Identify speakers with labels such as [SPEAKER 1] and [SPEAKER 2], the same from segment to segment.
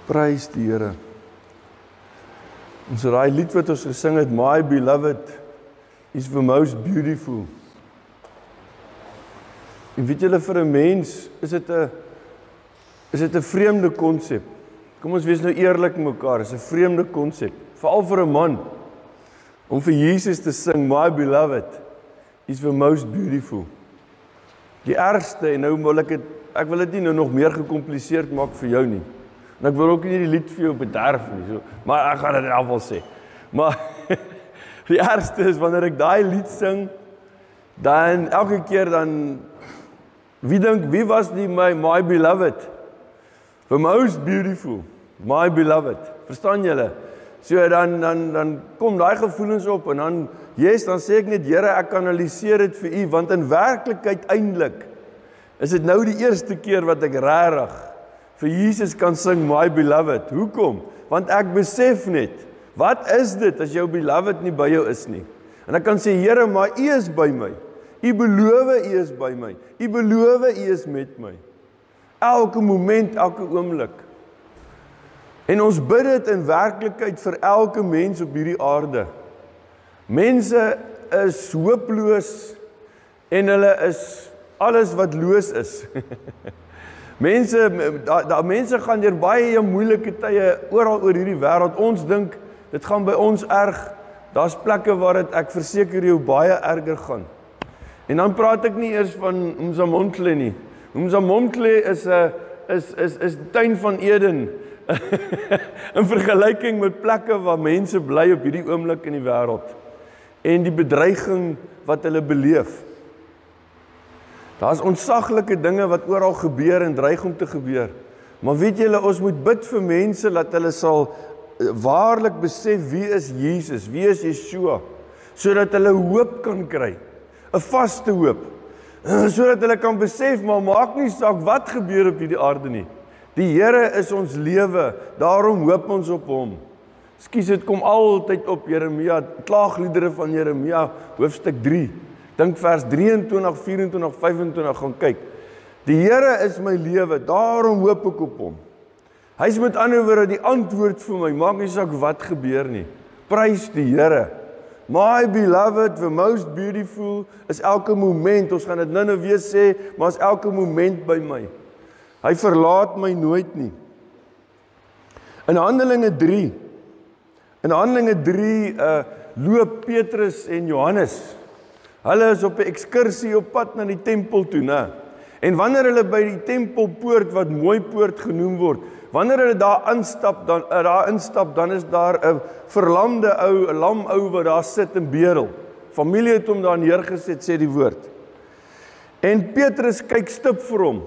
[SPEAKER 1] Prys die Here. En so daai lied wat ons gesing het, My Beloved is the most beautiful. En weet julle, vir 'n mens is dit 'n vreemde konsep. Kom ons wees nou eerlik met mekaar, is 'n vreemde konsep, veral vir 'n man, om vir Jesus te sing, My Beloved is the most beautiful. Die ergste, en nou wil ek wil dit nie nou nog meer gecompliseerd maak vir jou nie. En ek wil ook nie die lied vir jou bederf nie, so, maar ek gaan dit in elk geval sê. Maar die ergste is wanneer ek daai lied sing, dan elke keer dan, wie was die my beloved? The most beautiful, my beloved. Verstaan julle? So dan kom daai gevoelens op en dan sê ek net, Here, ek kanaliseer dit vir U, want in werklikheid eintlik is dit nou die eerste keer wat ek regtig vir Jesus kan sing, my beloved. Hoekom? Want ek besef net, wat is dit as jou beloved nie by jou is nie? En ek kan sê, Here, maar U is by my. U beloof U is by my. U beloof U is met my. Elke moment, elke oomblik. En ons bid dit in werklikheid vir elke mens op hierdie aarde. Mense is hooploos en hulle is alles wat loos is. Mense gaan deur baie moeilike tye oral oor hierdie wêreld. Ons dink dit gaan by ons erg. Daar's plekke waar dit, ek verseker jou, baie erger gaan. En dan praat ek nie eers van Umzamomthle nie. Umzamomthle is die tuin van Eden. In vergelyking met plekke waar mense bly op hierdie oomblik in die wêreld. En die bedreiging wat hulle beleef. Daar's ontsaglike dinge wat oral gebeur en dreig om te gebeur. Maar weet julle, ons moet bid vir mense dat hulle sal waarlik besef wie is Jesus, wie is Yeshua, sodat hulle hoop kan kry, 'n vaste hoop, sodat hulle kan besef, maar maak nie saak wat gebeur op hierdie aarde nie. Die Here is ons lewe, daarom hoop ons op Hom. Skus, dit kom altyd op Jeremia, klaagliedere van Jeremia, hoofstuk 3. Dink vers 23, 24, 25, gaan kyk. Die Here is my lewe, daarom hoop ek op Hom. Hy is met ander woorde die antwoord vir my, maak nie saak wat gebeur nie. Prys die Here. My beloved, the most beautiful, is elke moment, ons gaan dit nou weer sê, maar is elke moment by my. Hy verlaat my nooit nie. In Handelinge 3 loop Petrus en Johannes. Hulle is op 'n ekskursie op pad na die tempel toe, né? En wanneer hulle by die tempelpoort, wat Mooi Poort genoem word, wanneer hulle daar instap, dan is daar 'n verlamde ou, 'n lam ou wat daar sit en bedel. Familie het hom daar neergesit, sê die woord. En Petrus kyk stip vir hom.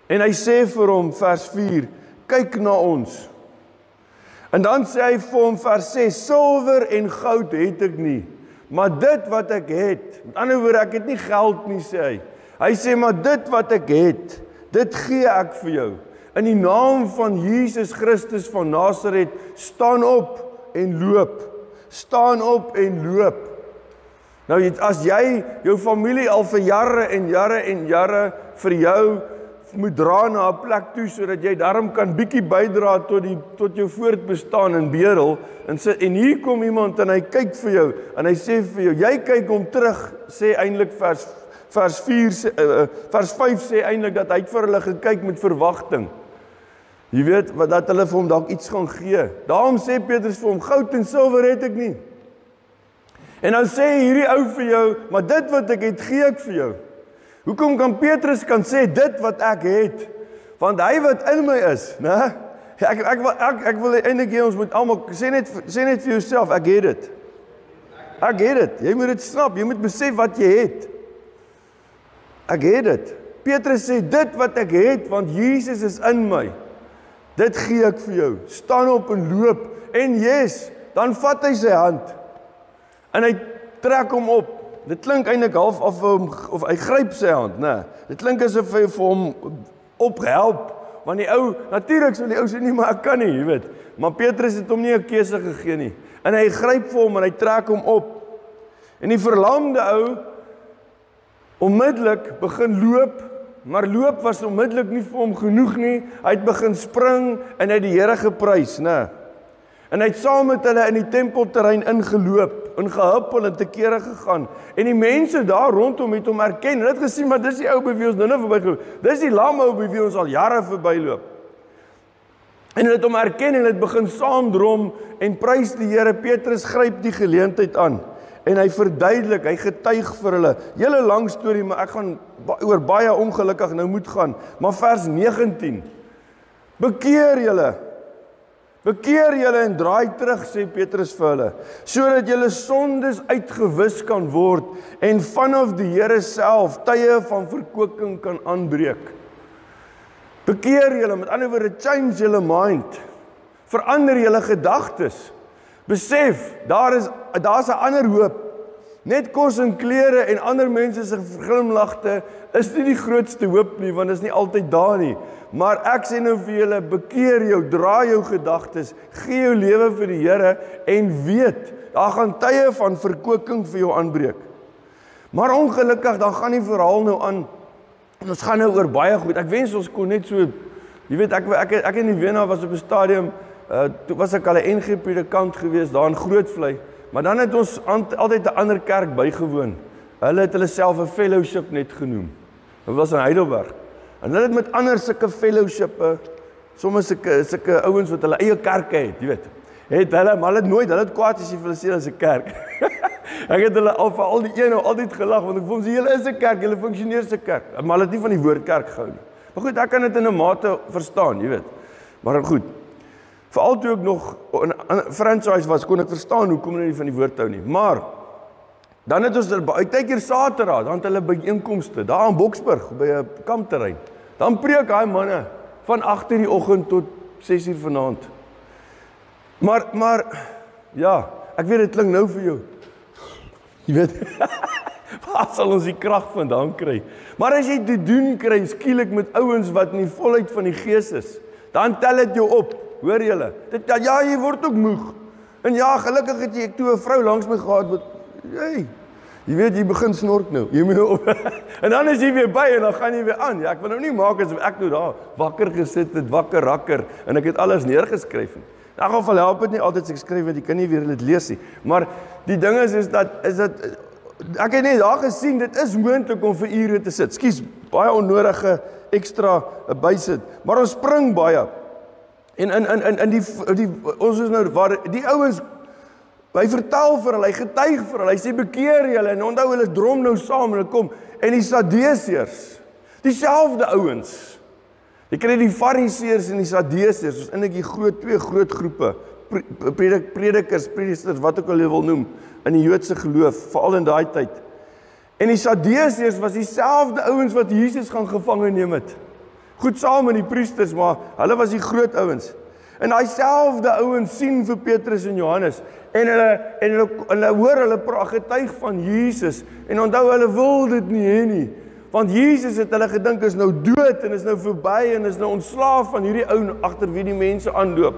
[SPEAKER 1] En hy sê vir hom, vers 4, kyk na ons. En dan sê hy vir hom, vers 6, silwer en goud het ek nie, maar dit wat ek het, met ander woorde, ek het nie geld nie, sê hy. Hy sê, maar dit wat ek het, dit gee ek vir jou. In die naam van Jesus Christus van Nasaret, staan op en loop. Staan op en loop. Nou, as jy jou familie al vir jare en jare en jare vir jou moet dra na 'n plek toe, sodat jy daarom kan bietjie bydra tot jou voortbestaan in bedel, en hier kom iemand en hy kyk vir jou, en hy sê vir jou, jy kyk hom terug, sê eintlik vers 5 sê eintlik dat hy vir hulle gekyk met verwagting. Jy weet, dat hulle vir hom dalk iets gaan gee. Daarom sê Petrus vir hom, goud en silwer het ek nie. En dan sê hierdie ou vir jou, maar dit wat ek het, gee ek vir jou. Hoekom kan Petrus kan sê, dit wat ek het? Want hy wat in my is, né? Ek wil eintlik hê ons moet almal, sê net vir jouself, ek het dit. Ek het dit. Jy moet dit snap, jy moet besef wat jy het. Ek het dit. Petrus sê, dit wat ek het, want Jesus is in my. Dit gee ek vir jou. Staan op en loop. En dan vat hy sy hand. En hy trek hom op. Dit klink eintlik half of hy gryp sy hand, né? Dit klink asof hy vir hom ophelp. Want die ou, natuurlik sou die ou sê nie, maar ek kan nie, jy weet. Maar Petrus het hom nie 'n keuse gegee nie. En hy gryp vir hom en hy trek hom op. En die verlamde ou onmiddellik begin loop Maar loop was onmiddellik nie vir hom genoeg nie. Hy het begin spring en hy het die Here geprys, né? En hy het saam met hulle in die tempelterrein ingeloop, ingehuppel en te kere gegaan. En die mense daar rondom het hom herken. Hulle het gesien, maar dis die ou by wie ons nou verbygeloop. Dis die lam ou by wie ons al jare verbyloop. En hulle het hom herken en het begin saamdrom en prys die Here. Petrus gryp die geleentheid aan. En hy verduidelik, hy getuig vir hulle. Hele lang storie, maar ek gaan oor baie ongelukkig nou moet gaan. Maar vers 19. Bekeer julle en draai terug, sê Petrus vir hulle, sodat julle sondes uitgewis kan word en vanaf die Here self tye van verkwikking kan aanbreek. Bekeer julle, met ander woorde, change julle mind. Verander julle gedagtes. Besef, daar's 'n ander hoop. Net kos en klere en ander mense se glimlagte is nie die grootste hoop nie, want dit is nie altyd daar nie. Maar ek sê nou vir julle, bekeer jou, draai jou gedagtes, gee jou lewe vir die Here en weet, daar gaan tye van verkwikking vir jou aanbreek. Maar ongelukkig, dan gaan die verhaal nou aan, en ons gaan nou oor baie goed. Ek wens ons kon net so, jy weet, ek in die Wena was op 'n stadium, toe was ek al 'n NG predikant gewees, daar in Grootvlei, maar dan het ons altyd 'n ander kerk bygewoon. Hulle het hulle self 'n fellowship net genoem. Dit was in Heidelberg. En hulle het met ander sulke fellowshippe, soms sulke ouens wat hulle eie kerke het, jy weet. Het hulle, maar hulle het kwaad as jy vir hulle sê as 'n kerk. Ek het hulle al die een altyd gelag, want ek voel sy, julle is 'n kerk, julle funksioneer as 'n kerk. Maar hulle het nie van die woord kerk gehou nie. Maar goed, ek kan dit in 'n mate verstaan, jy weet. Maar goed. Veral toe ek nog in 'n franchise was, kon ek verstaan hoekom hulle nie van die woord hou nie. Maar dan het ons uiteindelik Saterdag, dan het hulle byeenkomste daar in Boksburg by 'n kampterrein. Dan preek daai manne van 8:00 in die oggend tot 6:00 vanaand. Maar ja, ek weet dit klink nou vir jou. Jy weet, waar sal ons die krag vandaan kry? Maar as jy te doen kry skielik met ouens wat in die volheid van die Gees is, dan tel dit jou op. Hoor julle? Ja, jy word ook moeg. En ja, gelukkig het jy toe 'n vrou langs my gehad wat jy weet, jy begin snork nou. Jy moet op. En dan is jy weer by en dan gaan jy weer aan. Ja, ek wil nou nie maak asof ek nou daar wakker gesit het, wakker rakker en ek het alles neergeskryf nie. In elk geval help dit nie altyd as ek skryf want jy kan nie weer dit lees nie. Maar die ding is dat ek het net daar gesien, dit is moontlik om vir ure te sit. Skus, baie onnodige ekstra bysit. Maar ons spring baie. En ons is nou waar die ouens, hy vertel vir hulle, hy getuig vir hulle, hy sê bekeer julle en onthou hulle drom nou saam en hulle kom en die Sadduseërs, dieselfde ouens. Jy kry die Fariseërs en die Sadduseërs, soos in die twee groot groepe, predikers, priesters, wat ook al jy wil noem, in die Joodse geloof, veral in daai tyd. En die Sadduseërs was dieselfde ouens wat Jesus gaan gevange neem het. Goed saam met die priesters, maar hulle was die groot ouens. En daai selfde ouens sien vir Petrus en Johannes en hulle hoor hulle getuig van Jesus en onthou hulle wil dit nie hê nie. Want Jesus het hulle gedink is nou dood en is nou verby en is nou ontslaaf van hierdie ou agter wie die mense aanloop.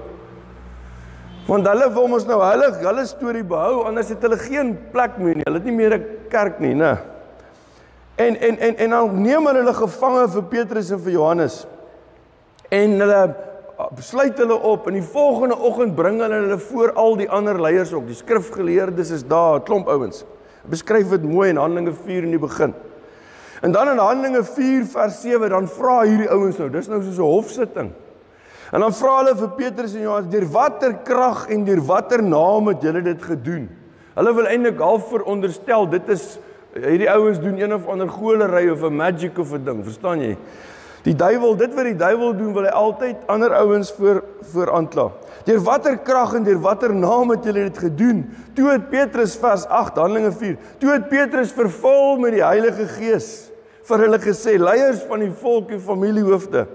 [SPEAKER 1] Want hulle wil ons nou hulle storie behou, anders het hulle geen plek meer nie. Hulle het nie meer 'n kerk nie, né? En dan neem hulle gevange vir Petrus en vir Johannes. En hulle sluit hulle op en die volgende oggend bring hulle voor al die ander leiers ook. Die skrifgeleerdes is daar, 'n klomp ouens. Beskryf dit mooi in Handelinge 4 in die begin. En dan in Handelinge 4 vers 7 dan vra hierdie ouens nou, dis nou soos 'n hofsitting. En dan vra hulle vir Petrus en Johannes, deur watter krag en deur watter naam het julle dit gedoen? Hulle wil eintlik half veronderstel, dit is hierdie ouens doen een of ander golery of 'n magic of 'n ding, verstaan jy? Die duiwel, dit wat die duiwel doen, wil hy altyd ander ouens voor aankla. Deur watter krag en deur watter naam het julle dit gedoen? Toe het Petrus vers 8, Handelinge 4, toe het Petrus vervul met die Heilige Gees vir hulle gesê, leiers van die volk en familiehoofde,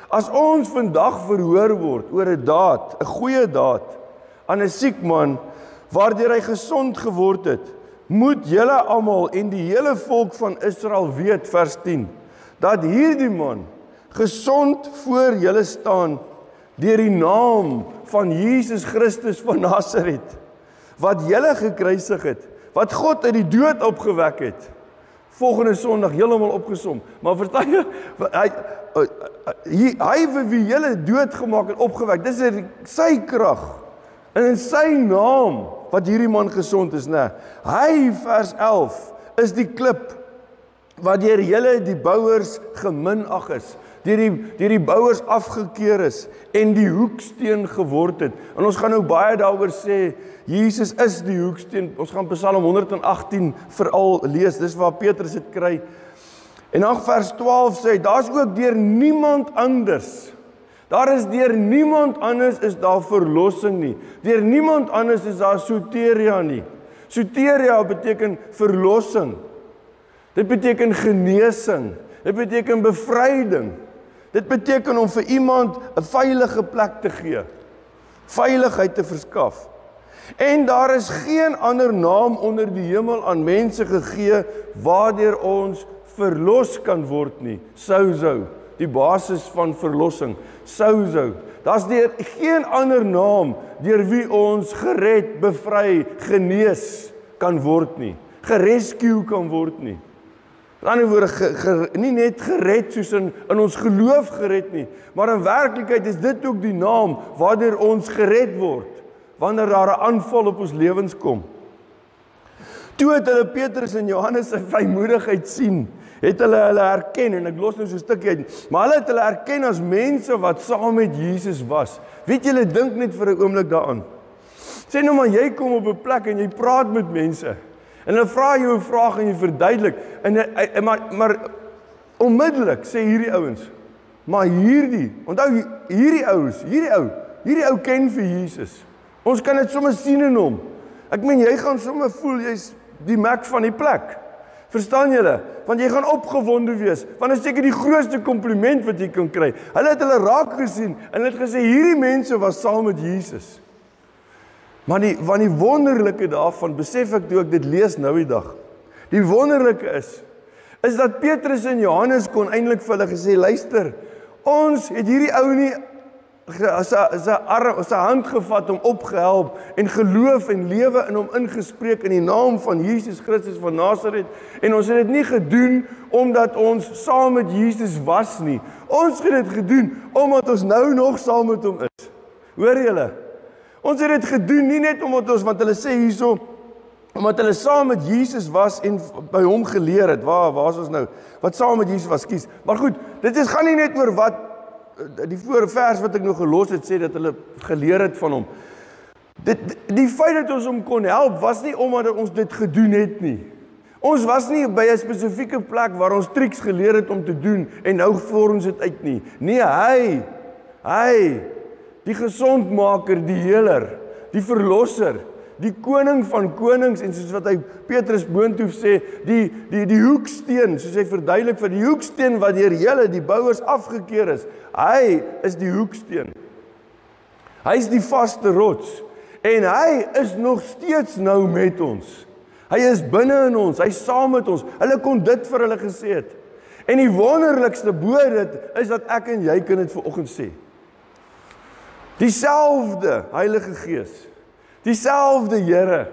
[SPEAKER 1] as ons vandag verhoor word oor 'n daad, 'n goeie daad, aan 'n siek man, waardeur hy gesond geword het, moet julle almal en die hele volk van Israel weet, vers 10, dat hierdie man gesond voor julle staan deur die naam van Jesus Christus van Nasaret, wat julle gekruisig het, wat God uit die dood opgewek het. volgende Sondag heeltemal opgesom. Maar verstaan jy, hy vir wie julle doodgemaak en opgewek, dis sy krag, en in sy naam, wat hierdie man gesond is, né? Hy, vers 11, is die klip, wat deur julle die bouers geminag is, deur die bouwers afgekeer is, en die hoeksteen geword het. En ons gaan nou baie daaroor sê, Jesus is die hoeksteen. Ons gaan Psalm 118 veral lees, dis waar Petrus dit kry. En dan vers 12 sê, daar is ook deur niemand anders. Daar is deur niemand anders is daar verlossing nie. Deur niemand anders is daar soteria nie. Soteria beteken verlossing. Dit beteken genesing. Dit beteken bevryding. Dit beteken om vir iemand 'n veilige plek te gee. Veiligheid te verskaf. En daar is geen ander naam onder die hemel aan mense gegee waardeur ons verlos kan word nie. Sozo, die basis van verlossing. Sozo. Daar's deur geen ander naam deur wie ons gered, bevry, genees kan word nie. Gerescue kan word nie. Met ander woorde, nie net gered soos in ons geloof gered nie, maar in werklikheid is dit ook die naam waardeur ons gered word, wanneer daar 'n aanval op ons lewens kom. Toe het hulle Petrus en Johannes se vrymoedigheid sien, het hulle herken, en ek los nou so 'n stukkie uit, maar hulle het hulle herken as mense wat saam met Jesus was. Weet julle, dink net vir 'n oomblik daaraan. Sê nou maar, jy kom op 'n plek en jy praat met mense, en hulle vra jou 'n vraag en jy verduidelik, maar onmiddellik sê hierdie ouens, maar onthou hierdie ou ken vir Jesus. Ons kan dit sommer sien in hom. Ek meen, jy gaan sommer voel, jy's die mak van die plek. Verstaan julle? Want jy gaan opgewonde wees, want dit is seker die grootste kompliment wat jy kan kry. Hulle het hulle raak gesien, en hulle het gesê, hierdie mense was saam met Jesus. Maar die wonderlike daarvan, besef ek toe ek dit lees nou die dag, die wonderlike is dat Petrus en Johannes kon eintlik vir hulle gesê, luister, ons het hierdie ou nie sy hand gevat, om opgehelp, en geloof en lewe in hom ingespreek, in die naam van Jesus Christus van Nazareth, en ons het dit nie gedoen, omdat ons saam met Jesus was nie. Ons het dit gedoen, omdat ons nou nog saam met hom is. Hoor julle? Ons het dit gedoen, nie net omdat ons, want hulle sê hierso, omdat hulle saam met Jesus was, en by hom geleer het, waar is ons nou, wat saam met Jesus was, kies. Maar goed, gaan nie net oor wat, die voorvers wat ek nog gelos het, sê dat hulle geleer het van hom. Die feit dat ons hom kon help, was nie omdat ons dit gedoen het nie. Ons was nie by 'n spesifieke plek waar ons triks geleer het om te doen, en nou voer ons dit uit nie. Nee, hy, die gesondmaker, die heler, die verlosser, die koning van konings, en soos wat hy Petrus boontoe sê, die hoeksteen, soos hy verduidelik vir die hoeksteen wat deur julle, die bouers afgekeer is, hy is die hoeksteen. Hy is die vaste rots, en hy is nog steeds nou met ons. Hy is binne in ons, hy is saam met ons. Hulle kon dit vir hulle gesê het. En die wonderlikste bo dit, is dat ek en jy kan dit vanoggend sê. Dieselfde Heilige Gees, dieselfde Here,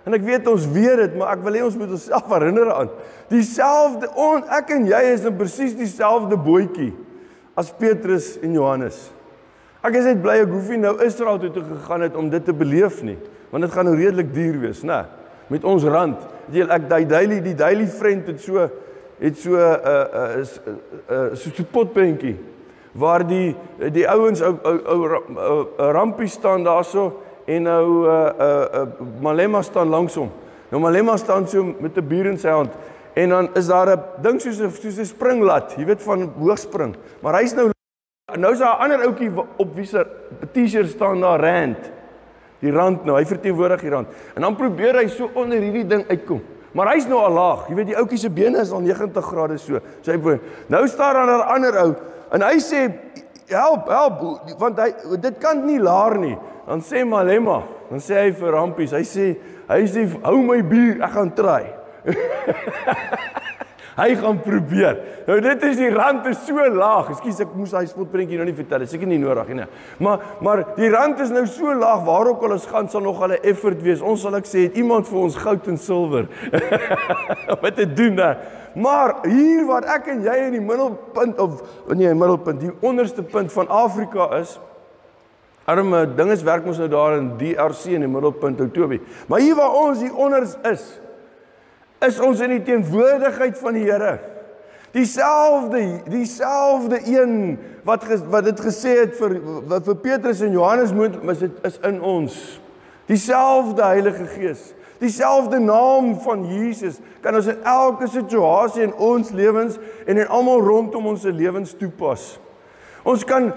[SPEAKER 1] en ek weet ons weet dit, maar ek wil hê ons moet onsself herinner aan, dieselfde, ek en jy is in presies dieselfde bootjie, as Petrus en Johannes. Ek is net bly, ek hoef nie nou Israel toe gegaan het, om dit te beleef nie, want dit gaan nou redelik duur wees, né? Met ons rand, die daily friend het so 'n potprentjie, waar die ouens rampie staan daarso, en nou Malema staan langs hom. Nou Malema staan so met 'n bier in sy hand, en dan is daar 'n ding soos 'n springlat, jy weet, van hoogspring, maar hy's nou is daar 'n ander ouetjie op wie se T-shirt staan daar rand, die rand nou, hy verteenwoordig die rand, en dan probeer hy so onder hierdie ding uitkom, maar hy's nou al laag, jy weet, die ouetjie se bene is al 90 grade so hy boon, nou staan daar 'n ander ou, en hy sê, help, want dit kan nie laer nie. Dan sê Malema, dan sê hy vir Rampies, hy sê, hou my bier, ek gaan try. Hy gaan probeer. Nou dit is die rand is so laag. Ekskuus, ek moes hy spotprentjie nou nie vertel. Dit is seker nie nodig nie. Maar die rand is nou so laag, waar ook al ons gaan sal nog 'n effort wees. Ons sal ek sê, het iemand vir ons goud en silwer wat te doen hè. Maar hier waar ek en jy in die middelpunt die onderste punt van Afrika is, arme dinges werk ons nou daar in DRC in die middelpunt Outobie. Maar hier waar ons hier onder is ons in die teenwoordigheid van die Here. Dieselfde een wat dit gesê het vir Petrus en Johannes is in ons. Dieselfde Heilige Gees. Dieselfde naam van Jesus kan ons in elke situasie in ons lewens en in almal rondom ons lewens toepas. Ons kan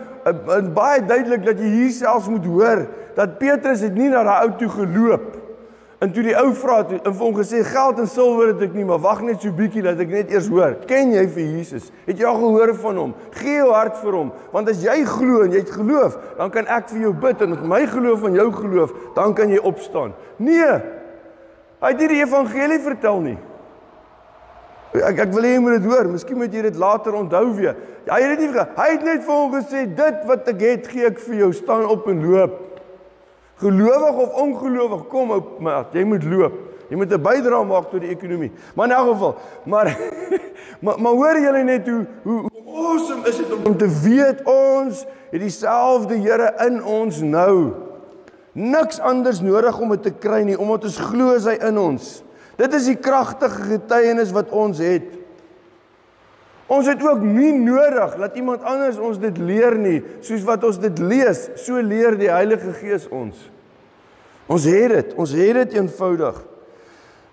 [SPEAKER 1] baie duidelik dat jy hier selfs moet hoor dat Petrus het nie na daai ou toe geloop. En toe die ou vra toe en vir hom gesê geld en silwer het ek nie, maar wag net so bietjie dat ek net eers hoor. Ken jy vir Jesus? Het jy al gehoor van hom? Gee jou hart vir hom, want as jy glo en jy het geloof, dan kan ek vir jou bid en met my geloof en jou geloof, dan kan jy opstaan. Nee. Hy het nie die evangelie vertel nie. Ek wil hê jy moet dit hoor, miskien moet jy dit later onthou weer. Hy het dit nie vertel. Hy het net vir hom gesê, dit wat ek het, gee ek vir jou, staan op en loop. Gelowig of ongelowig, kom op, maat, jy moet loop. Jy moet 'n bydrae maak tot die ekonomie. Maar in elk geval, maar hoor julle net hoe awesome is dit om te weet ons het dieselfde Here in ons nou. Niks anders nodig om dit te kry nie, omdat ons glo hy in ons. Dit is die kragtige getuienis wat ons het. Ons het ook nie nodig dat iemand anders ons dit leer nie, soos wat ons dit lees, so leer die Heilige Gees ons. Ons het dit eenvoudig.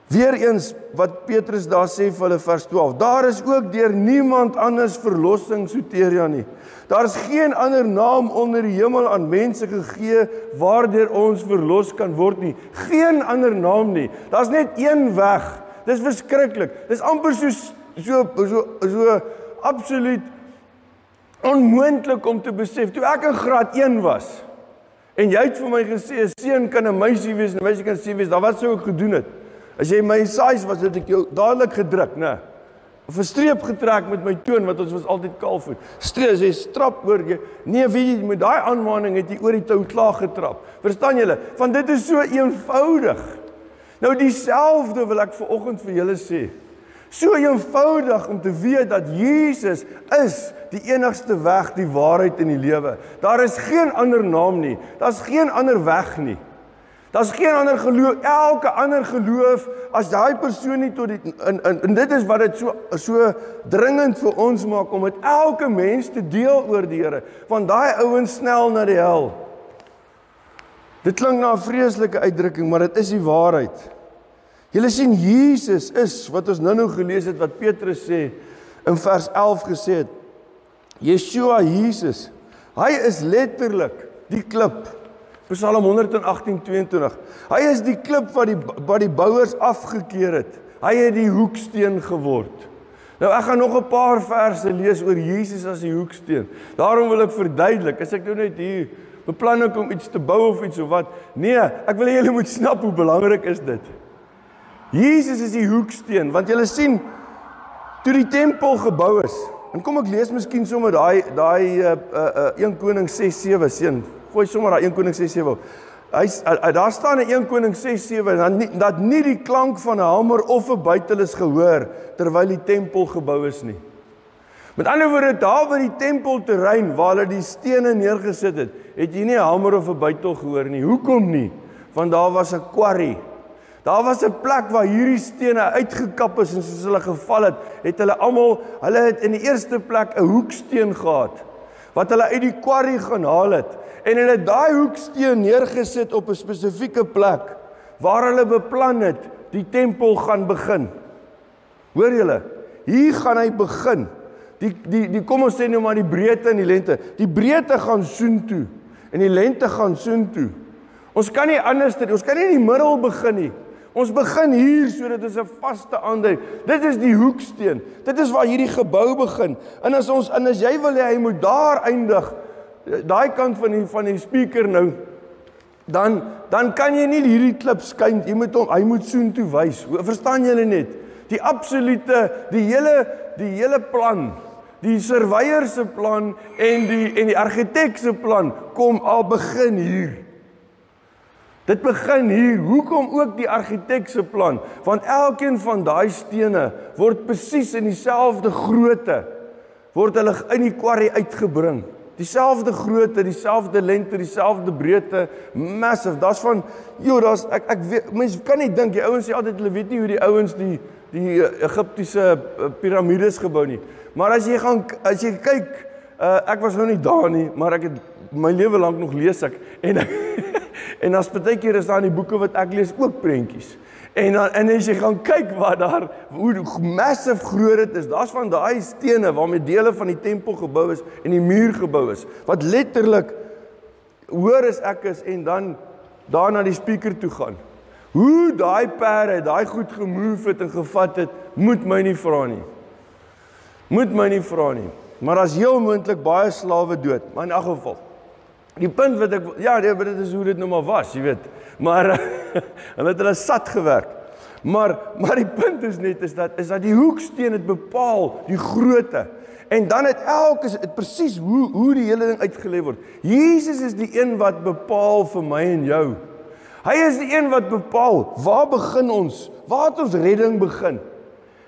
[SPEAKER 1] Weereens wat Petrus daar sê vir hulle vers 12, daar is ook deur niemand anders verlossing, soteria nie. Daar is geen ander naam onder die hemel aan mense gegee waardeur ons verlos kan word nie. Geen ander naam nie. Daar's net een weg. Dis verskriklik. Dis amper so absoluut onmoontlik om te besef. Toe ek in graad 1 was en jy het vir my gesê 'n seun kan 'n meisie wees en 'n meisie kan 'n seun wees, dan wat sou ek gedoen het? As jy my size was, het ek jou dadelik gedruk, né? Of 'n streep getrek met my toon wat ons was altyd kaalvoet. Streep, as jy strap oor jy. Nee, weet jy, met daai aanmaning het jy oor die tou klaar getrap. Verstaan julle? Want dit is so eenvoudig. Nou dieselfde wil ek vanoggend vir julle sê. So eenvoudig om te weet dat Jesus is die enigste weg, die waarheid in die lewe. Daar is geen ander naam nie. Daar's geen ander weg nie. Daar's geen ander geloof, elke ander geloof as daai persoon nie tot die en dit is wat dit so dringend vir ons maak om met elke mens te deel oor die Here. Want daai ouens snel na die hel. Dit klink na 'n vreeslike uitdrukking, maar dit is die waarheid. Julle sien Jesus is wat ons nou gelees het wat Petrus sê in vers 11 gesê het. Yeshua Jesus, hy is letterlik die klip. Psalm 118:22. Hy is die klip wat die bouers afgekeer het. Hy het die hoeksteen geword. Nou ek gaan nog 'n paar verse lees oor Jesus as die hoeksteen. Daarom wil ek verduidelik, as ek nou net hier beplan ek om iets te bou of iets of wat. Nee, ek wil hê julle moet snap hoe belangrik is dit. Jesus is die hoeksteen, want julle sien toe die tempel gebou is. En kom ek lees miskien sommer daai 1 Koning 6:7 seën. Gooi sommer daai 1 Koning 6:7. Daar staan in 1 Koning 6:7 dat nie die klank van 'n hamer of 'n buitel is gehoor terwyl die tempel gebou is nie. Met ander woorde, daar by die tempelterrein waar hulle die stene neergesit het, het jy nie 'n hamer of 'n buitel gehoor nie. Hoekom nie? Want daar was 'n quarry. Daar was 'n plek waar hierdie stene uitgekap is en soos hulle geval het hulle het in die eerste plek 'n hoeksteen gehad wat hulle uit die quarry gaan haal het. En hulle het daai hoeksteen neergesit op 'n spesifieke plek waar hulle beplan het die tempel gaan begin. Hoor julle? Hier gaan hy begin. Die kom ons sê nou maar die breedte en die lengte. Die breedte gaan soontoe en die lengte gaan soontoe. Ons kan nie anders doen. Ons kan nie in die middel begin nie. Ons begin hier sodat dit 'n vaste aandui. Dit is die hoeksteen. Dit is waar hierdie gebou begin. En as jy wil hê hy moet daar eindig, daai kant van die speaker nou, dan kan jy nie hierdie klip skyn. Hy moet soontoe wys. Verstaan julle net? Die absolute, die hele plan, die surveyor se plan en die argitek se plan kom al begin hier. Dit begin hier. Hoekom ook die argitek se plan? Want elkeen van daai stene word presies in dieselfde grootte word hulle in die quarry uitgebring. Dieselfde grootte, dieselfde lengte, dieselfde breedte, massive. Daar's van, ek weet, mense kan nie dink, die ouens sê altyd, hulle weet nie hoe die ouens die Egiptiese piramides gebou nie. Maar as jy kyk, ek was nou nie daar nie, maar ek het my lewe lank nog lees ek, en as partykeer is daar in die boeke wat ek lees ook prentjies. En as jy gaan kyk wat daar, hoe massive groot dit is, daar's van daai stene waarmee dele van die tempel gebou is en die muur gebou is, wat letterlik hoor as ek is en dan daar na die speaker toe gaan. Hoe daai perde, daai goed gemove het en gevat het, moet my nie vra nie. Moet my nie vra nie. Maar as heel moontlik baie slawe dood, maar in elk geval. Die punt wat ek, dit is hoe dit nou maar was, jy weet. Maar hulle het hulle sat gewerk. Maar die punt is net is dat die hoeksteen het bepaal die grootte. En dan het presies hoe die hele ding uitgelê word. Jesus is die een wat bepaal vir my en jou. Hy is die een wat bepaal, waar begin ons? Waar het ons redding begin?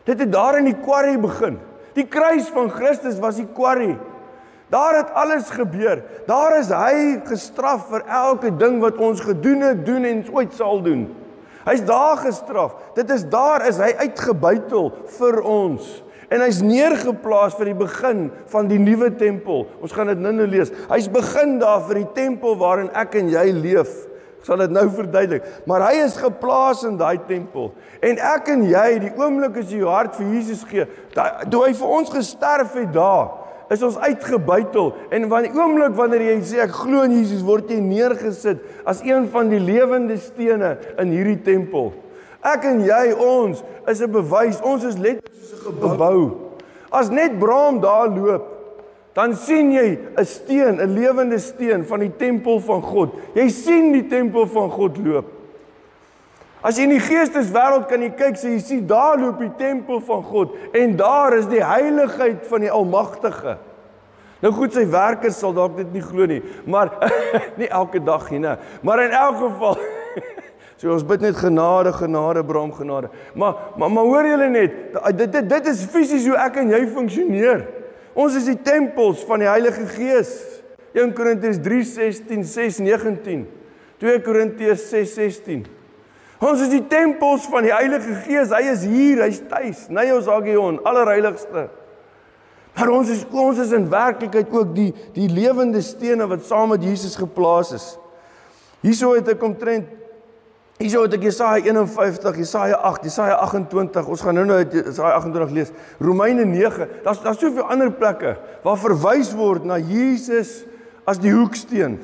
[SPEAKER 1] Dit het daar in die quarry begin. Die kruis van Christus was die quarry. Daar het alles gebeur. Daar is hy gestraf vir elke ding wat ons gedoen het, doen en ooit sal doen. Hy's daar gestraf. Daar is hy uitgebuitel vir ons. En hy's neergeplaas vir die begin van die nuwe tempel. Ons gaan dit nou lees. Hy's begin daar vir die tempel waarin ek en jy leef. Ek sal dit nou verduidelik. Maar hy is geplaas in daai tempel. En ek en jy, die oomblik as jy jou hart vir Jesus gee, toe hy vir ons gesterf het daar, is ons uitgebuitel. En van die oomblik wanneer jy sê ek glo in Jesus, word jy neergesit as een van die lewende stene in hierdie tempel. Ek en jy, ons is 'n bewys. Ons is letterlik soos 'n gebou. As net Braam daar loop, dan sien jy 'n steen, 'n lewende steen van die tempel van God. Jy sien die tempel van God loop. As jy in die geesteswêreld kan jy kyk, sê jy sien daar loop die tempel van God en daar is die heiligheid van die Almagtige. Nou goed, sy werkers sal dalk dit nie glo nie, maar nie elke dag nie, né? Maar in elk geval so ons bid net genade, genade, Braam, genade. Maar hoor julle net, dit is fisies hoe ek en jy funksioneer. Ons is die tempels van die Heilige Gees. 1 Korintiërs 3:16, 6:19. 2 Korintiërs 6:16. Ons is die tempels van die Heilige Gees. Hy is hier, hy's tuis. Naios Agion, allerheiligste. Maar ons is in werklikheid ook die lewende stene wat saam met Jesus geplaas is. Hierso het ek Jesaja 51, Jesaja 8, Jesaja 28. Ons gaan nou Jesaja 28 lees. Romeine 9. Daar's soveel ander plekke waar verwys word na Jesus as die hoeksteen.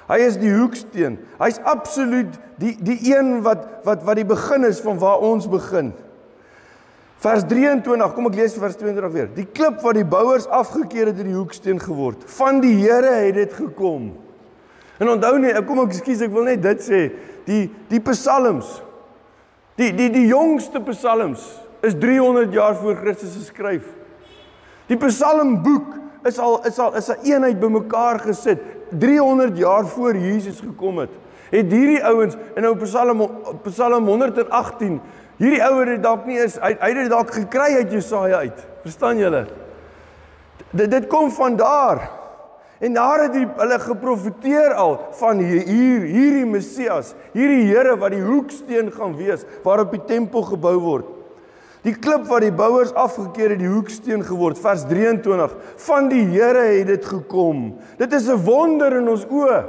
[SPEAKER 1] Hy is die hoeksteen. Hy's absoluut die een wat die begin is van waar ons begin. Vers 23, kom ek lees vers 22 weer. Die klip wat die bouers afgekeer het, die hoeksteen geword. Van die Here het dit gekom. En onthou nie, ek wil net dit sê, die psalms, die jongste psalms is 300 jaar voor Christus geskryf. Die psalmboek is 'n eenheid bymekaar gesit 300 jaar voor Jesus gekom het. Het hierdie ouens in nou Psalm 118, hierdie ouer het dalk nie is, hy het dit dalk gekry uit Jesaja uit. Verstaan julle? Dit kom van daar. En daar het hulle geprofeteer al van hierdie Messias, hierdie Here wat die hoeksteen gaan wees, waarop die tempel gebou word. Die klip wat die bouers afgekeer het, die hoeksteen geword, vers 23, van die Here het dit gekom. Dit is 'n wonder in ons oë.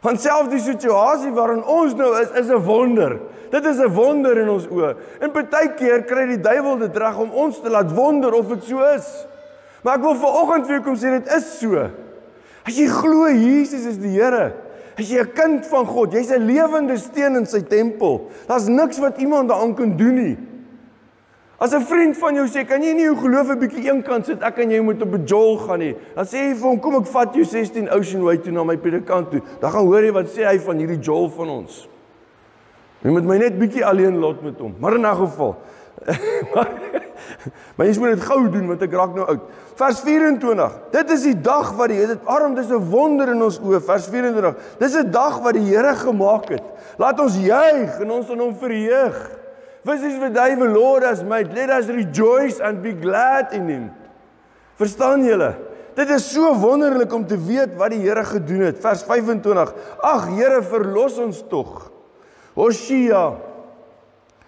[SPEAKER 1] Want selfs die situasie waarin ons nou is 'n wonder. Dit is 'n wonder in ons oë. En partykeer kry die duiwel dit reg om ons te laat wonder of dit so is. Maar ek wil vanoggend vir jou kom sê, dit is so. As jy glo Jesus is die Here, as jy 'n kind van God, jy's 'n lewende steen in sy tempel. Daar's niks wat iemand daaraan kan doen nie. As 'n vriend van jou sê, kan jy nie jou geloof 'n bietjie eenkant sit, ek en jy moet op 'n jol gaan nie. Dan sê jy vir hom, kom ek vat jou 16 Ocean Way toe na my predikant toe. Dan gaan hoor jy wat sê hy van hierdie jol van ons. Jy moet my net bietjie alleen laat met hom. Maar in 'n geval, Maar jy moet dit gou doen, want ek raak nou oud. Vers 24, dit is die dag wat dit is 'n wonder in ons oë, vers 24, dis 'n dag wat die Here gemaak het. Laat ons juig en ons aan hom verheug. This is the day the Lord has made, let us rejoice and be glad in him. Verstaan julle? Dit is so wonderlik om te weet wat die Here gedoen het. Vers 25, ag Here, verlos ons tog. Hoshea,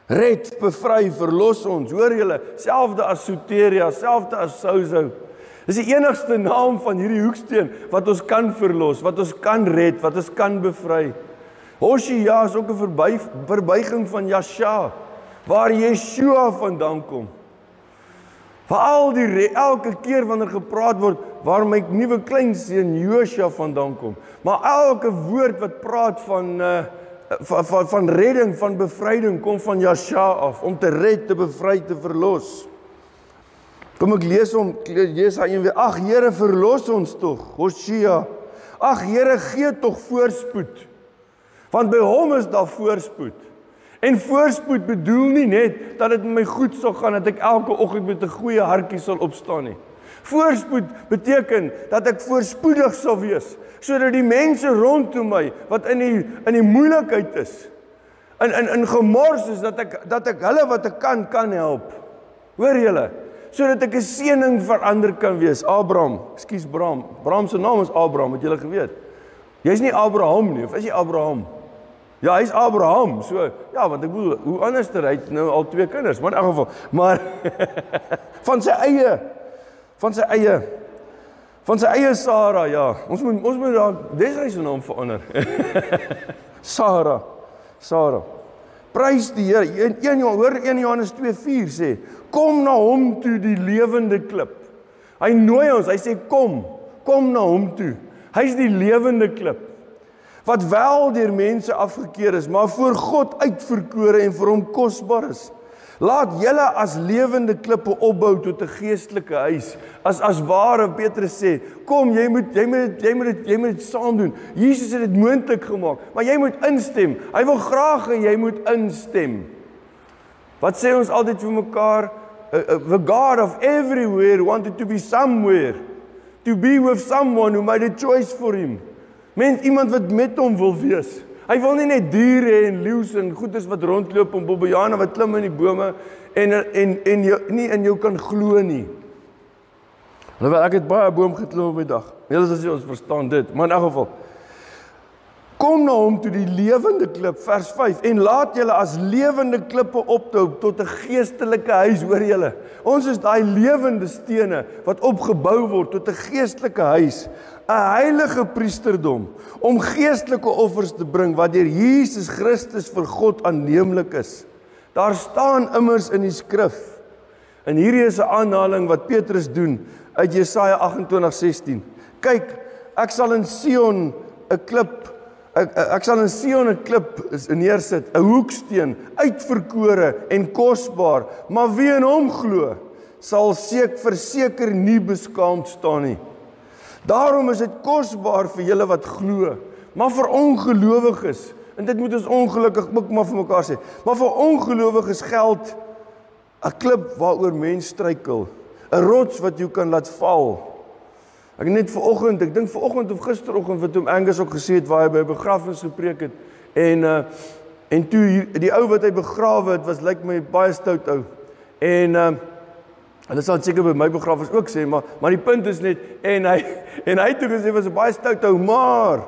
[SPEAKER 1] red, bevry, verlos ons. Hoor julle, selfde as Soteria, selfde as Sozo. Dis die enigste naam van hierdie hoeksteen wat ons kan verlos, wat ons kan red, wat ons kan bevry. Hoshea is ook 'n verbuiging van Yahshua, waar Yeshua vandaan kom. Vir elke keer wanneer gepraat word, waar my nuwe kleinseun Joshua vandaan kom. Maar elke woord wat praat van redding, van bevryding, kom van Yahshua af, om te red, te bevry, te verlos. Kom ek lees hy een weer, ag Here, verlos ons tog, Hoshea. Ag Here, gee tog voorspoed, want by hom is daar voorspoed. En voorspoed bedoel nie net dat dit met my goed sal gaan, dat ek elke oggend met 'n goeie hartjie sal opstaan nie. Voorspoed beteken dat ek voorspoedig sal wees, sodat die mense rondom my, wat in die moeilikheid is, in gemors is, dat ek hulle wat ek kan help. Hoor julle? Sodat ek 'n seëning vir ander kan wees. Bram se naam is Abraham, het julle geweet? Jy's nie Abraham nie, of is jy Abraham? Ja, hy's Abraham, so, ja, want ek bedoel, hoe anders hy het nou al 2 kinders, maar in elk geval, maar, van sy eie Sarah, ja, ons moet daar, Desiree se naam verander, Sarah, prys die Here, 1 Johannes 2:4 sê, kom na hom toe die lewende klip, hy nooi ons, hy sê, kom na hom toe, hy is die lewende klip, wat wel deur mense afgekeer is, maar voor God uitverkore en vir hom kosbaar is. Laat julle as lewende klippe opbou tot 'n geestelike huis. As ware Petrus sê, kom, jy moet dit saam doen. Jesus het dit moontlik gemaak, maar jy moet instem. Hy wil graag hê jy moet instem. Wat sê ons altyd vir mekaar? The God of everywhere wanted to be somewhere, to be with someone who made a choice for him. Iemand wat met hom wil wees. Hy wil nie net diere en leeu's en goedes wat rondloop en bobbejane wat klim in die bome en nie in jou kan glo nie. Alhoewel ek het baie boom geklim op die dag. Julle sê ons verstaan dit, maar in elk geval. Kom na hom toe die lewende klip, vers 5, en laat julle as lewende klippe optou tot 'n geestelike huis, hoor julle. Ons is daai lewende stene wat opgebou word tot 'n geestelike huis, 'n heilige priesterdom, om geestelike offers te bring wat deur Jesus Christus vir God aanneemlik is. Daar staan immers in die skrif, en hierdie is 'n aanhaling wat Petrus doen uit Jesaja 28:16. Kyk, ek sal in Sion 'n klip neersit, 'n hoeksteen, uitverkore en kosbaar, maar wie in hom glo, sal verseker nie beskaamd staan nie. Daarom is dit kosbaar vir julle wat glo, maar vir ongelowiges, en dit moet ons ongelukkig ook maar vir mekaar sê, maar vir ongelowiges geld 'n klip waaroor mens struikel, 'n rots wat jou kan laat val. Ek dink vanoggend of gisteroggend wat hom Angus ook gesê het waar hy by 'n begrafnis gepreek het en toe die ou wat hy begrawe het lyk my baie stout ou. En hulle sal seker by my begrafnis ook sê, maar die punt is net en hy toe gesê was 'n baie stout ou, maar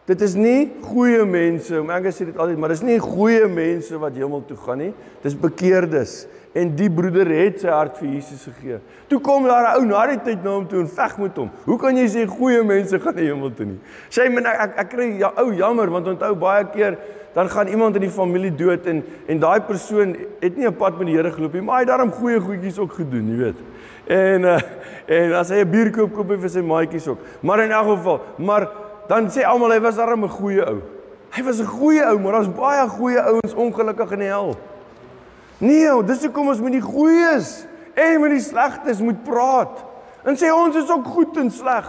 [SPEAKER 1] dit is nie goeie mense, Angus sê dit altyd, maar dis nie goeie mense wat hemel toe gaan nie, dis bekeerdes. En die broeder het sy hart vir Jesus gegee. Toe kom daar 'n ou na die tyd na hom toe en veg met hom. Hoe kan jy sê goeie mense gaan na hemel toe nie? Sê ek kry jammer, want onthou baie keer dan gaan iemand in die familie dood en daai persoon het nie 'n pad met die Here geloop nie, maar hy het daarom goeie goedjies ook gedoen, jy weet. En as hy 'n bier koop hy vir sy maatjies ook. Maar in elk geval, dan sê almal hy was daarom 'n goeie ou. Hy was 'n goeie ou, maar daar's baie goeie ouens ongelukkig in die hel. Nee, dis hoekom ons met die goeies en met die slegtes moet praat. En sê ons is ook goed en sleg.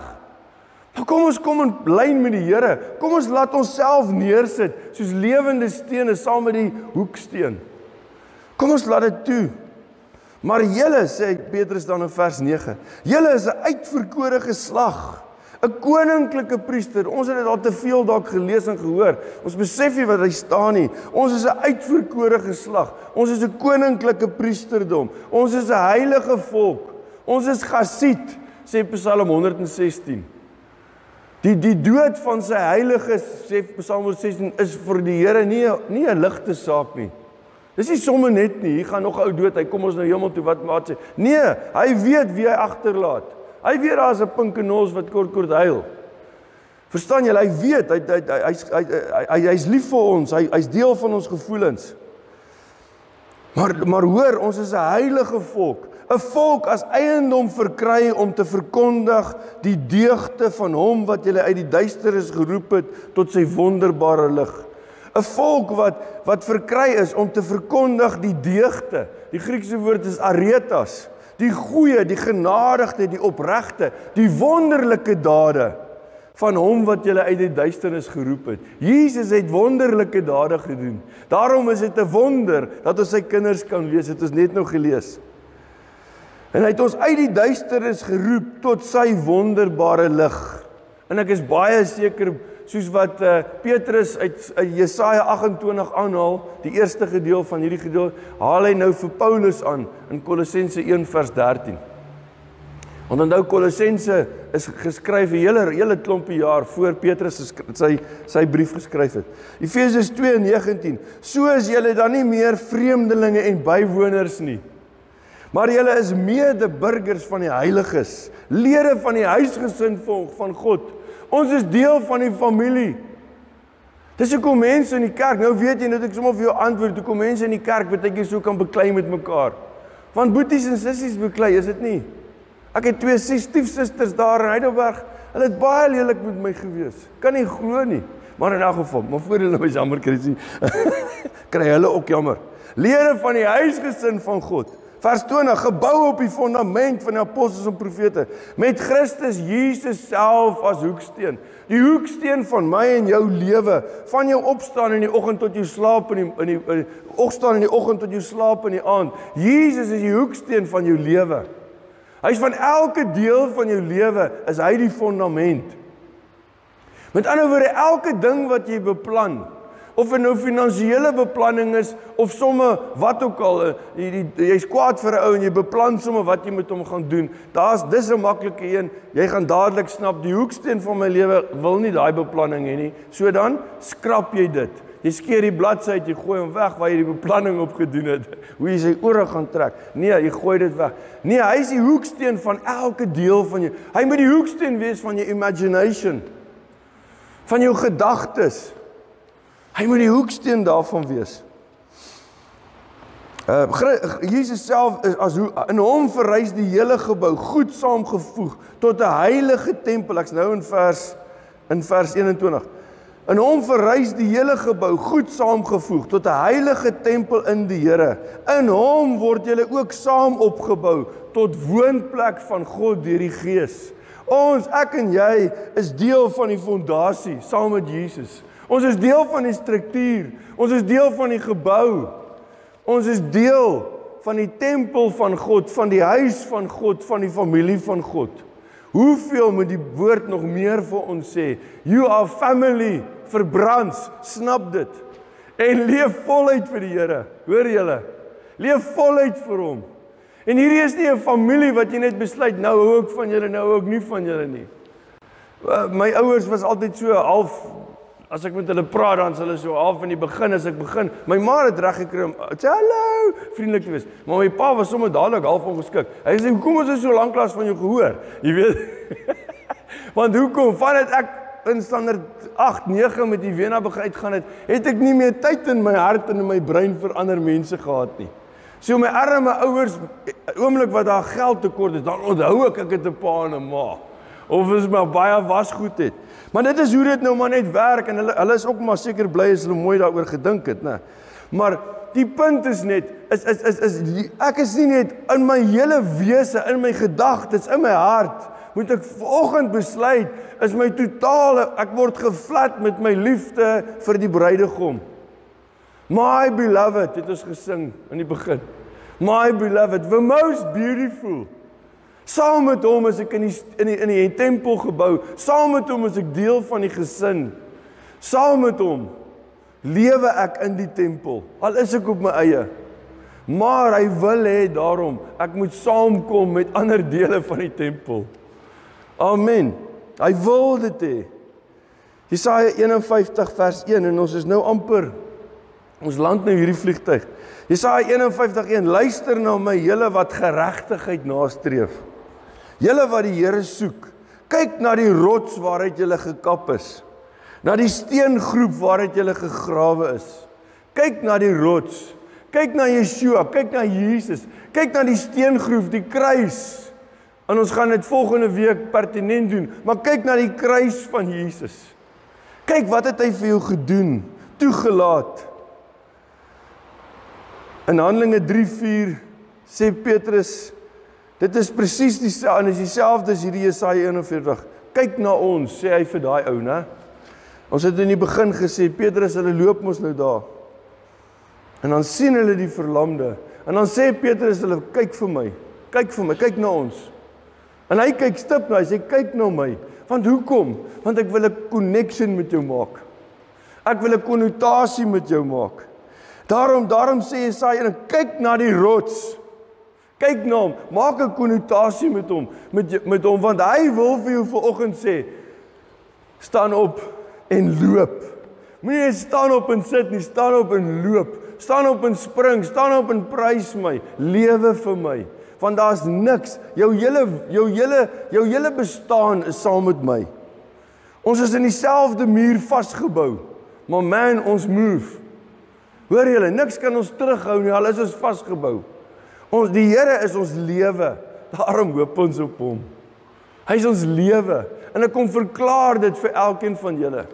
[SPEAKER 1] Maar kom ons kom in lyn met die Here. Kom ons laat onsself neersit soos lewende stene saam met die hoeksteen. Kom ons laat dit toe. Maar julle, sê Petrus dan in vers 9, julle is 'n uitverkore geslag, 'n koninklike priester. Ons het dit al te veel dalk gelees en gehoor. Ons besef nie wat hy staan nie. Ons is 'n uitverkore geslag. Ons is 'n koninklike priesterdom. Ons is 'n heilige volk. Ons is gasiet, sê Psalm 116. Die dood van sy heiliges, sê Psalm 116, is vir die Here nie 'n ligte saak nie. Dis nie sommer net nie, hier gaan nog 'n ou dood, hy kom ons nou hemel toe, wat sê? Nee, hy weet wie hy agterlaat. Hy weet daar is 'n pinkenos wat kort huil. Verstaan julle, hy weet, hy's lief vir ons, hy's deel van ons gevoelens. Maar hoor, ons is 'n heilige volk, 'n volk as eiendom verkry om te verkondig die deugde van hom wat julle uit die duisternis geroep het tot sy wonderbare lig. 'n Volk wat verkry is om te verkondig die deugde. Die Griekse woord is aretas. Die goeie, die genadigde, die opregte, die wonderlike dade van hom wat julle uit die duisternis geroep het. Jesus het wonderlike dade gedoen. Daarom is dit 'n wonder dat ons sy kinders kan wees, het ons net nou gelees. En hy het ons uit die duisternis geroep tot sy wonderbare lig. En ek is baie seker, soos wat Petrus uit Jesaja 28 aanhaal, die eerste gedeelte van hierdie gedeelte, haal hy nou vir Paulus aan in Kolossense 1 vers 13. Want onthou, Kolossense is geskryf 'n hele klompie jaar voor Petrus sy brief geskryf het. Efesiërs 2:19, so is julle dan nie meer vreemdelinge en bywoners nie, maar julle is medeburgers van die heiliges, lede van die huisgesin van God. Ons is deel van die familie. Dis hoekom mense in die kerk, nou weet jy, net ek sommer vir jou antwoord, hoekom mense in die kerk baie keer so kan beklei met mekaar. Want boeties en sissies beklei, is dit nie? Ek het 2 stiefsusters daar in Heidelberg, hulle het baie lelik met my gewees. Kan nie glo nie. Maar in elk geval, maar voor hulle my jammer kry sien, kry hulle ook jammer. Lede van die huisgesin van God. Vers 20, gebou op die fundament van die apostels en profete, met Christus Jesus self as hoeksteen. Die hoeksteen van my en jou lewe, van jou opstaan in die oggend tot jou slaap opstaan in die oggend tot jou slaap in die aand. Jesus is die hoeksteen van jou lewe. Hy is van elke deel van jou lewe, is hy die fundament. Met ander woorde, elke ding wat jy beplan, of dit nou finansiële beplanning is, of somme wat ook al, jy's kwaad vir 'n ou en jy beplan somme wat jy met hom gaan doen, dis 'n maklike een, jy gaan dadelik snap, die hoeksteen van my lewe wil nie daai beplanning hê nie, so dan skrap jy dit. Jy skeer die bladsy uit, jy gooi hom weg waar jy die beplanning op gedoen het, hoe jy sy ore gaan trek. Nee, jy gooi dit weg. Nee, hy is die hoeksteen van elke deel van jou. Hy moet die hoeksteen wees van jou imagination, van jou gedagtes. Hy moet die hoeksteen daarvan wees. Jesus self is in hom verrys die hele gebou goed saamgevoeg tot 'n heilige tempel. Ek's nou in vers 21. In hom verrys die hele gebou goed saamgevoeg tot 'n heilige tempel in die Here. In hom word julle ook saam opgebou tot woonplek van God deur die Gees. Ek en jy is deel van die fondasie saam met Jesus. Ons is deel van die struktuur, ons is deel van die gebou, ons is deel van die tempel van God, van die huis van God, van die familie van God. Hoeveel moet die woord nog meer vir ons sê? You are family, verbrands, snap dit. En leef voluit vir die Here, hoor julle? Leef voluit vir hom. En hierdie is nie 'n familie wat jy net besluit, nou hou ek van julle, nou hou ek nie van julle nie. My ouers was altyd so half, as ek met hulle praat, dan is hulle so half in die begin, as ek begin, my ma het reg gekry om, sê hallo, vriendelik te wees, maar my pa was sommer dadelik half ongeskik. Hy sê, hoekom is dit so lanklaas van jou gehoor? Jy weet, want hoekom, vandat ek in standaard 8, 9 met die Wena begin uitgaan het ek nie meer tyd in my hart en in my brein vir ander mense gehad nie. So my arme ouers, oomblik wat daar geld tekort is, dan onthou ek het 'n pa en 'n ma. Of is maar baie wasgoed het. Maar dit is hoe dit nou maar net werk, en hulle is ook maar seker bly as hulle mooi daaroor gedink het, né? Maar die punt is net, ek is nie net in my hele wese, in my gedagtes, in my hart, moet ek vanoggend besluit, is my totale, ek word gevlat met my liefde vir die bruidegom. My beloved, het ons gesing in die begin. My beloved, the most beautiful. Saam met hom is ek in die tempelgebou, saam met hom is ek deel van die gesin. Saam met hom lewe ek in die tempel, al is ek op my eie. Maar hy wil hê daarom, ek moet saamkom met ander dele van die tempel. Amen. Hy wil dit hê. Jesaja 51 vers 1, en ons is nou amper, ons land nou hierdie vliegtuig. Jesaja 51:1, luister na my, julle wat geregtigheid nastreef. Julle wat die Here soek, kyk na die rots waaruit julle gekap is. Na die steengroep waaruit julle gegrawe is. Kyk na die rots. Kyk na Yeshua, kyk na Jesus. Kyk na die steengroef, die kruis. En ons gaan dit volgende week pertinent doen, maar kyk na die kruis van Jesus. Kyk wat het hy vir jou gedoen, toegelaat. In Handelinge 3:4 sê Petrus, dit is presies dieselfde as hierdie Jesaja 41. Kyk na ons, sê hy vir daai ou, né? Ons het in die begin gesê, Petrus, hulle loop mos nou daar. En dan sien hulle die verlamde. En dan sê Petrus, hulle, kyk vir my, kyk na ons. En hy kyk stip na, hy sê, kyk na my. Want hoekom? Want ek wil 'n connection met jou maak. Ek wil 'n konnotasie met jou maak. Daarom sê Jesaja, kyk na die rots. Kyk na hom, maak 'n konnotasie met hom, want hy wil vir jou vanoggend sê, staan op en loop. Moenie staan op en sit nie, staan op en loop. Staan op en spring, staan op en prys my, lewe vir my. Want daar's niks, jou hele bestaan is saam met my. Ons is in dieselfde muur vasgebou, maar man, ons move. Hoor julle, niks kan ons terughou nie, al is ons vasgebou. Die Here is ons lewe, daarom hoop ons op hom. Hy is ons lewe, en ek kom verklaar dit vir elkeen van julle.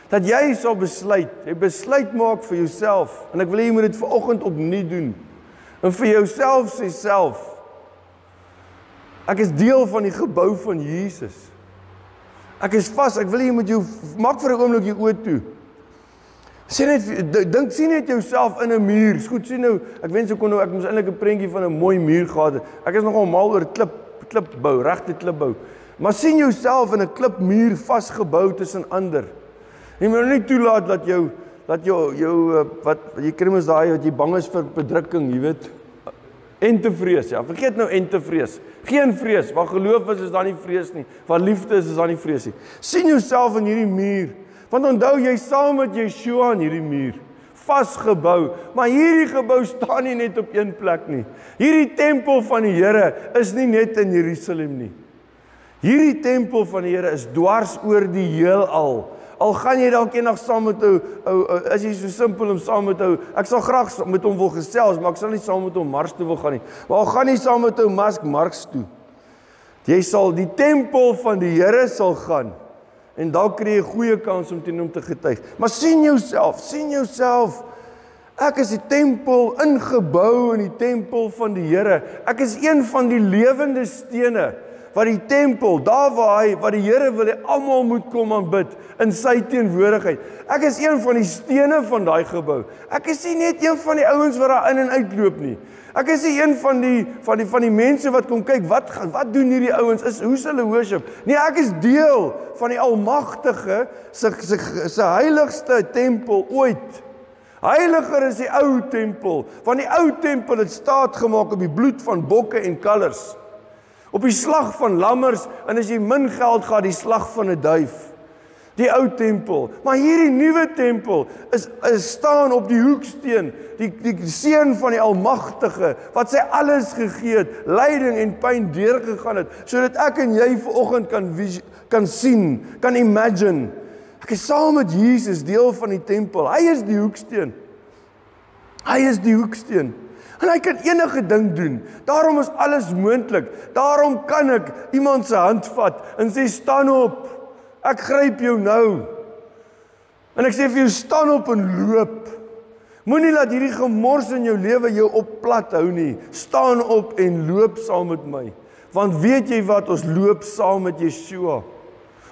[SPEAKER 1] Dat jy sal besluit maak vir jouself, en ek wil hê jy moet dit vanoggend opnuut doen, en vir jouself sê self, ek is deel van die gebou van Jesus. Ek is vas, ek wil hê jy moet jou, maak vir 'n oomblik jou oë toe. Sien net jouself in 'n muur. Is goed, sien nou, ek wens ek moes eintlik 'n prentjie van 'n mooi muur gehad het. Ek is nogal mal oor klipbou, regte klipbou. Maar sien jouself in 'n klipmuur vasgebou tussen ander. Jy moet nie toelaat dat jou wat jy kry mos daai wat jy bang is vir bedrukking, jy weet. En te vrees, ja. Vergeet nou en te vrees. Geen vrees. Waar geloof is daar nie vrees nie. Waar liefde is daar nie vrees nie. Sien jouself in hierdie muur. Want onthou jy saam met Yeshua in hierdie muur. Vasgebou. Maar hierdie gebou staan nie net op een plek nie. Hierdie tempel van die Here is nie net in Jerusalem nie. Hierdie tempel van die Here is dwars oor die heelal. Al gaan jy dalk eendag saam met is jy so simpel om saam met ek sal graag met hom wil gesels, maar ek sal nie saam met hom Mars toe wil gaan nie. Maar al gaan jy saam met Mars toe. Jy sal die tempel van die Here sal gaan. En dan kry jy 'n goeie kans om teen hom te getuig. Maar sien jouself. Ek is die tempel ingebou in die tempel van die Here. Ek is een van die lewende stene wat die tempel, daar waar die Here wil hê almal moet kom aanbid in sy teenwoordigheid. Ek is een van die stene van daai gebou. Ek is nie net een van die ouens wat daar in en uitloop nie. Ek is nie een van die mense wat kom kyk, wat doen hierdie ouens, hoe's hulle worship? Nee, ek is deel van die Almagtige se heiligste tempel ooit. Heiliger is die ou tempel, want die ou tempel het staat gemaak op die bloed van bokke en kalvers. Op die slag van lammers, en as jy min geld gehad, die slag van 'n duif. Die ou tempel. Maar hierdie nuwe tempel is staan op die hoeksteen, die seun van die Almagtige, wat sy alles gegee het, lyding en pyn deurgegaan het, sodat ek en jy vanoggend kan sien, kan imagine. Ek is saam met Jesus deel van die tempel. Hy is die hoeksteen. En hy kan enige ding doen. Daarom is alles moontlik. Daarom kan ek iemand se hand vat en sê, staan op. Ek gryp jou nou. En ek sê vir jou, staan op en loop. Moenie laat hierdie gemors in jou lewe jou op plat hou nie. Staan op en loop saam met my. Want weet jy wat, ons loop saam met Yeshua.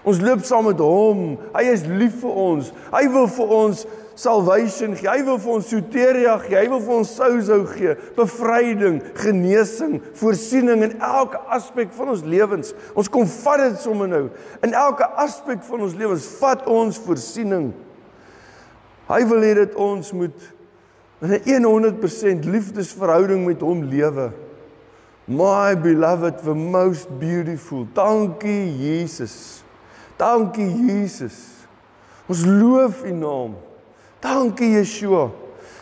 [SPEAKER 1] Ons loop saam met hom. Hy is lief vir ons. Hy wil vir ons salvation gee, hy wil vir ons soteria gee, hy wil vir ons sozo gee, bevryding, genesing, voorsiening in elke aspek van ons lewens. Ons kom vat dit sommer nou, in elke aspek van ons lewens, vat ons voorsiening. Hy wil hê dat ons moet in 'n 100% liefdesverhouding met hom lewe. My beloved, the most beautiful. Dankie Jesus. Dankie Jesus. Ons loof U naam. Dankie Yeshua.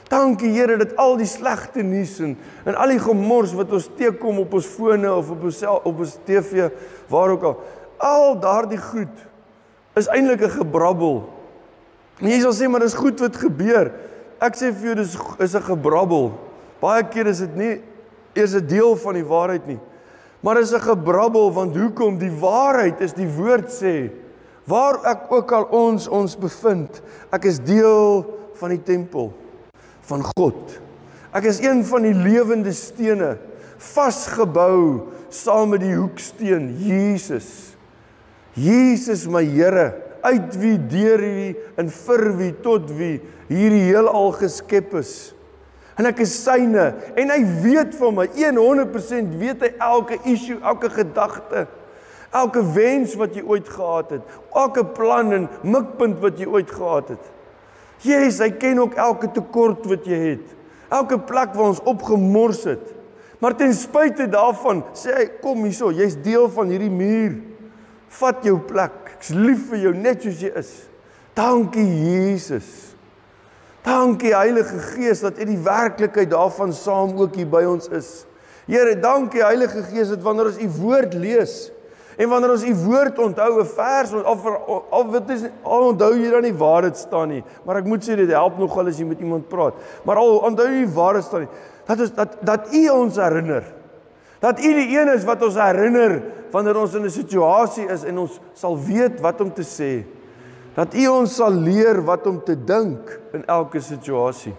[SPEAKER 1] Dankie Here dat al die slegte nuus en al die gemors wat ons teekom op ons fone of op ons TV, waar ook al daardie goed is eintlik 'n gebrabbel. En jy sal sê, maar dis goed wat gebeur. Ek sê vir jou, dis is 'n gebrabbel. Baie keer is dit nie eers 'n deel van die waarheid nie. Maar is 'n gebrabbel, want hoekom? Die waarheid is die woord sê. Waar ek ook al ons bevind, ek is deel van die tempel van God. Ek is een van die lewende stene, vasgebou saam met die hoeksteen, Jesus. Jesus my Here, uit wie, deur wie en vir wie, tot wie hierdie heelal geskep is. En ek is syne, en hy weet van my, 100% weet hy elke issue, elke gedagte, elke wens wat jy ooit gehad het, elke plan en mikpunt wat jy ooit gehad het. Yes, hy ken ook elke tekort wat jy het, elke plek waar ons opgemors het. Maar ten spyte daarvan, sê hy, kom hierso, jy's deel van hierdie muur. Vat jou plek, ek's lief vir jou net soos jy is. Dankie Jesus. Dankie Heilige Gees dat in die werklikheid daarvan saam ook hier by ons is. Here, dankie Heilige Gees dat wanneer ons U woord lees en wanneer ons U woord onthou, 'n vers, onthou jy dan nie waar dit staan nie, maar ek moet sê dit help nogal as jy met iemand praat. Maar onthou jy waar dit staan nie. Dat U ons herinner. Dat U die een is wat ons herinner wanneer ons in 'n situasie is en ons sal weet wat om te sê. Dat U ons sal leer wat om te dink in elke situasie.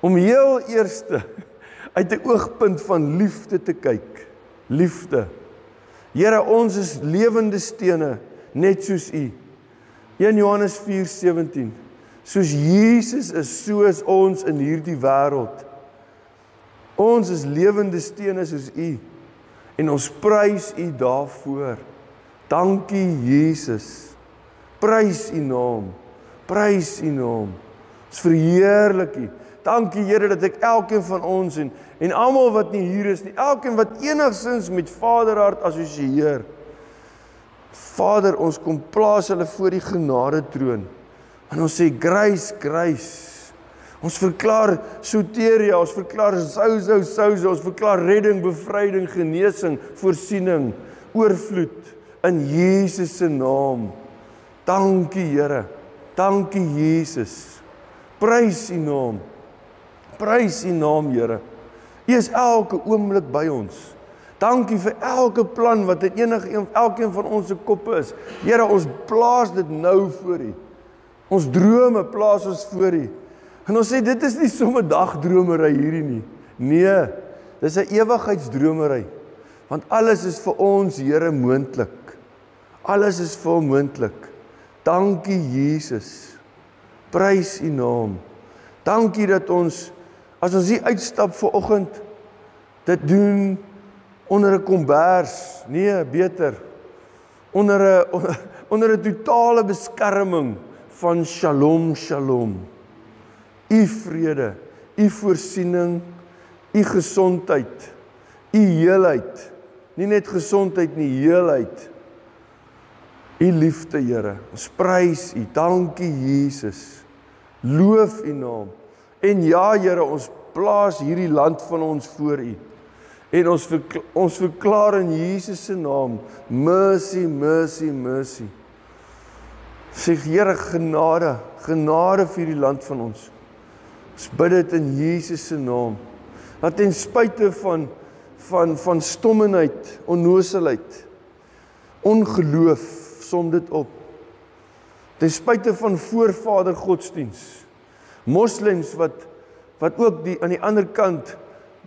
[SPEAKER 1] Om heel eerste uit 'n oogpunt van liefde te kyk. Liefde. Here, ons is lewende stene, net soos U. 1 Johannes 4:17. Soos Jesus is, so is ons in hierdie wêreld. Ons is lewende stene soos U. En ons prys U daarvoor. Dankie Jesus. Prys U naam. Prys U naam. Ons verheerlik U. Dankie Here dat ek elkeen van ons en almal wat nie hier is nie, elkeen wat enigsins met Vaderhart assosieer. Vader, ons kom plaas hulle voor die genade troon. En ons sê grace, grace. Ons verklaar soteria, ons verklaar sozo, ons verklaar redding, bevryding, genesing, voorsiening, oorvloed in Jesus se naam. Dankie Here. Dankie Jesus. Prys U naam. Prys U naam Here. U is elke oomblik by ons. Dankie vir elke plan wat in elkeen van ons se koppe is. Here, ons plaas dit nou voor U. Ons drome plaas ons voor U. En ons sê dit is nie sommer dagdromery hierdie nie. Nee, dis 'n ewigheidsdromery. Want alles is vir ons Here moontlik. Alles is vir hom moontlik. Dankie Jesus. Prys U naam. Dankie dat ons, as ons hier uitstap vanoggend, dit doen onder 'n kombers, nee, beter, onder 'n totale beskerming van Shalom, Shalom. U vrede, U voorsiening, U gesondheid, U heelheid, nie net gesondheid nie, heelheid. U liefde, Here, ons prys U, dankie Jesus, loof U naam, en ja, Here, ons plaas hierdie land van ons voor U, en ons verklaar in Jesus se naam, mercy, mercy, mercy. Sê Here, genade, genade vir die land van ons. Ons bid dit in Jesus se naam, dat ten spyte van stommenheid, onnoselheid, ongeloof, som dit op. Ten spyte van voorvader godsdiens, moslems wat ook aan die ander kant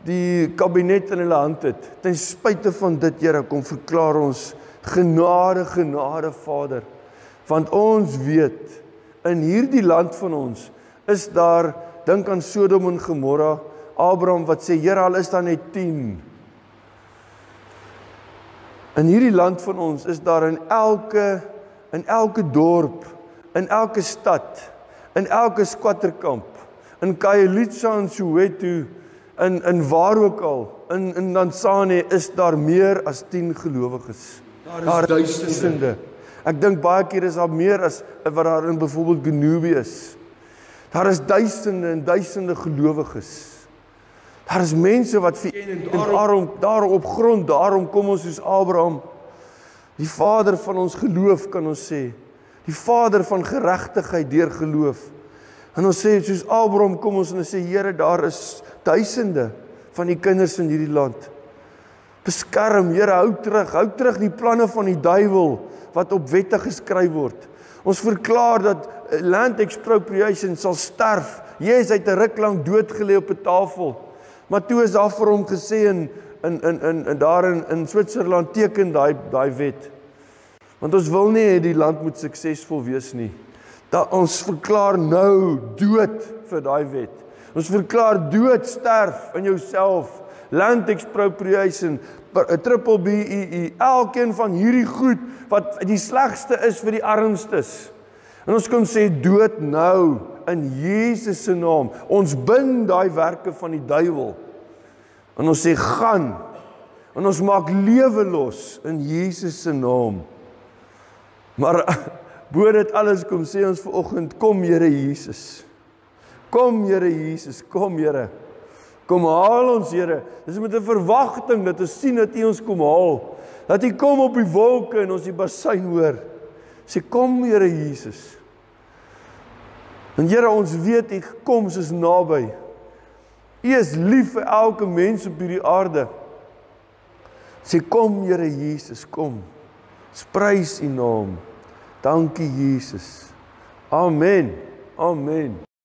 [SPEAKER 1] die kabinet in hulle hand het, ten spyte van dit, Here, kom verklaar ons genade, genade Vader, want ons weet, in hierdie land van ons, is daar, dink aan Sodom en Gomorra, Abraham wat sê, Here, al is daar net 10. In hierdie land van ons is daar in elke dorp, in elke stad, in elke squatterkamp, in Khayelitsha en Soweto, in waar ook al, in Tanzanië is daar meer as 10 gelowiges. Daar is duisende. Ek dink baie keer is daar meer as wat daar in byvoorbeeld Genubi is. Daar is duisende en duisende gelowiges. Daar is mense wat daarom op grond, daarom kom ons soos Abraham, die vader van ons geloof kan ons sê, die vader van geregtigheid deur geloof. En ons sê soos Abraham kom ons en ons sê, Here, daar is duisende van die kinders in hierdie land. Beskerm, Here, hou terug die planne van die duiwel wat op wette geskryf word. Ons verklaar dat land expropriation sal sterf. Jy het 'n ruk lank dood gelê op 'n tafel. Maar toe is daar vir hom gesê daar in Switserland teken daai wet. Want ons wil nie hê die land moet suksesvol wees nie. Ons verklaar nou dood vir daai wet. Ons verklaar dood, sterf in jouself. Land expropriation, triple BEE, elkeen van hierdie goed wat die slegste is vir die armstes. En ons kom sê dood nou in Jesus se naam. Ons bind daai werke van die duiwel. En ons sê gaan. En ons maak lewe los in Jesus se naam. Maar bo dit alles kom sê ons vanoggend, kom Here Jesus. Kom Here Jesus, kom Here. Kom haal ons Here. Dis met 'n verwagting dat ons sien dat U ons kom haal. Dat U kom op die wolke en ons die bassein hoor. Sê kom Here Jesus. En Here, ons weet U koms is naby. U is lief vir elke mens op hierdie aarde. Sê kom Here Jesus, kom. Prys U naam. Dankie Jesus. Amen. Amen.